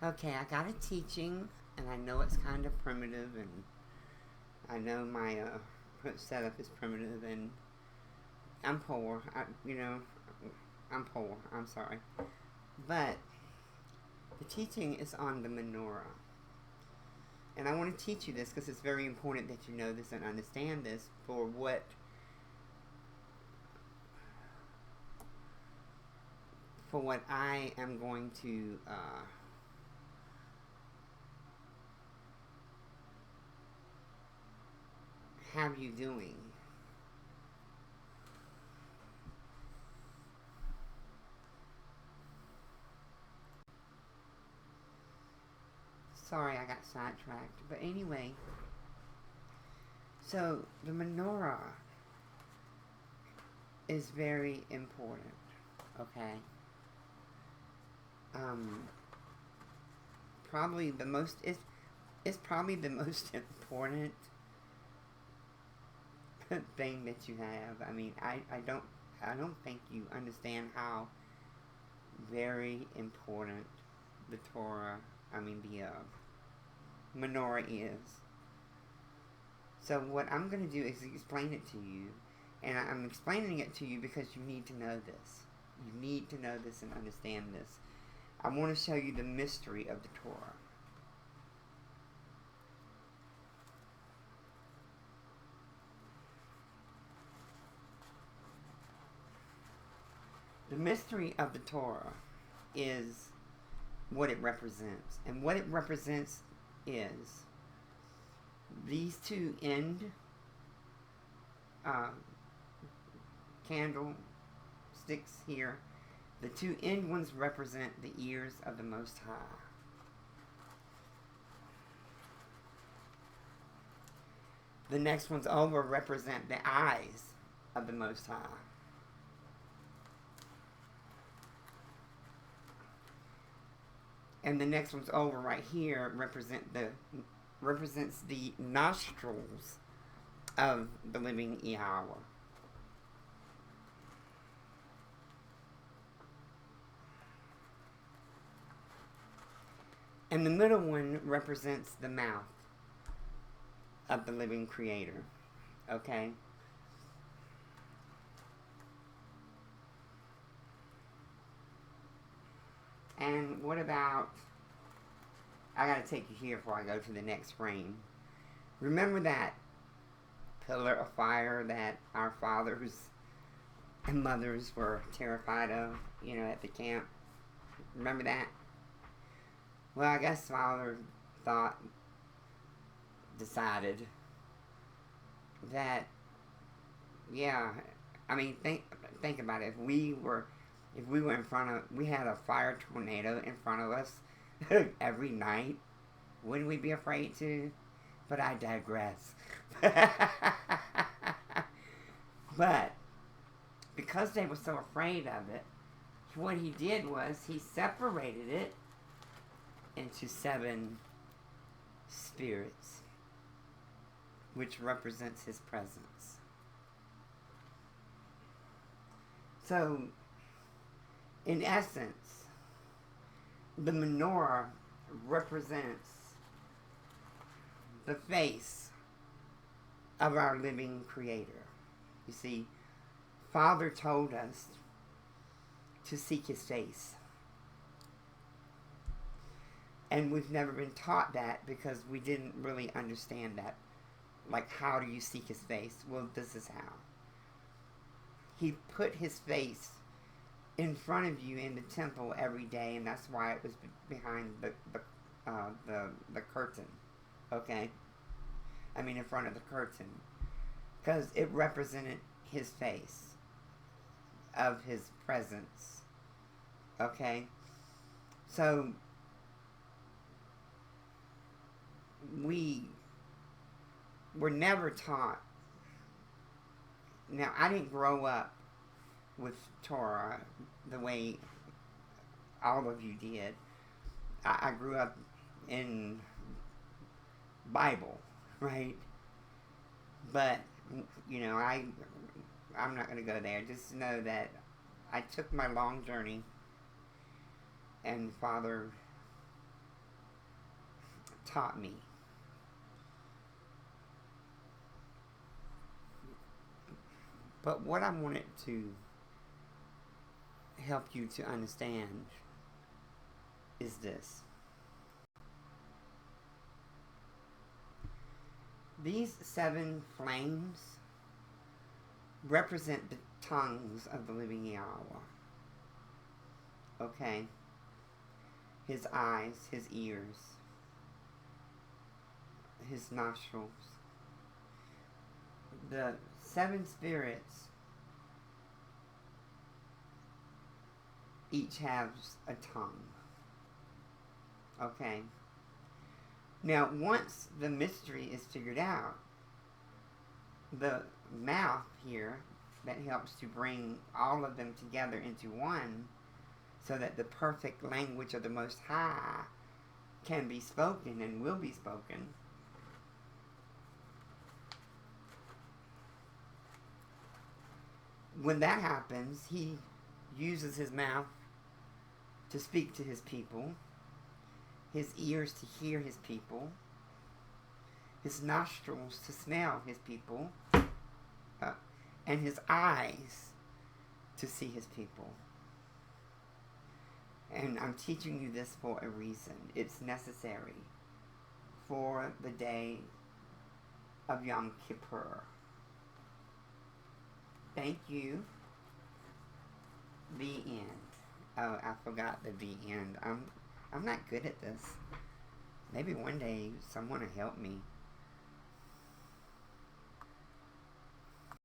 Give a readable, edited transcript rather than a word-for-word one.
Okay, I got a teaching, and I know it's kind of primitive, and I know my setup is primitive, and I'm poor. I'm poor. I'm sorry. But the teaching is on the menorah. And I want to teach you this because it's very important that you know this and understand this for what I am going to have you doing. Sorry, I got sidetracked. But anyway, so the menorah is very important. Okay. Um, probably the most it's probably the most important thing that you have. I mean, I don't think you understand how very important the Torah, I mean the menorah is. So what I'm going to do is explain it to you, and I'm explaining it to you because you need to know this. You need to know this and understand this. I want to show you the mystery of the Torah. The mystery of the Torah is what it represents. And what it represents is these two end uh, candle sticks here. The two end ones represent the ears of the Most High. The next ones over represent the eyes of the Most High. And the next one's over right here represents the nostrils of the living Yahweh. And the middle one represents the mouth of the living Creator. Okay? And what about, I gotta take you here before I go to the next frame. Remember that pillar of fire that our fathers and mothers were terrified of, at the camp? Remember that? Well, I guess Father decided that, yeah, I mean, think about it. If we were we had a fire tornado in front of us every night, wouldn't we be afraid to? But I digress. But because they were so afraid of it, what he did was he separated it into 7 spirits, which represents his presence. So, in essence, the menorah represents the face of our living Creator. You see, Father told us to seek His face. And we've never been taught that because we didn't really understand that. Like, how do you seek His face? Well, this is how. He put His face in front of you in the temple every day, and that's why it was behind the curtain. Okay? I mean, in front of the curtain. Because it represented His face, of His presence. Okay? So, we were never taught. Now, I didn't grow up with Torah the way all of you did. I grew up in Bible, right? But, I'm not going to go there. Just know that I took my long journey, and Father taught me. But what I wanted to help you to understand is this. These 7 flames represent the tongues of the living Yahweh. Okay? His eyes, his ears, his nostrils. The 7 spirits each has a tongue. Okay? Now, once the mystery is figured out, the mouth here that helps to bring all of them together into one, so that the perfect language of the Most High can be spoken and will be spoken. When that happens, he uses his mouth to speak to his people, his ears to hear his people, his nostrils to smell his people, and his eyes to see his people. And I'm teaching you this for a reason. It's necessary for the day of Yom Kippur. Thank you. The end. Oh, I forgot the end. I'm not good at this. Maybe one day someone will help me.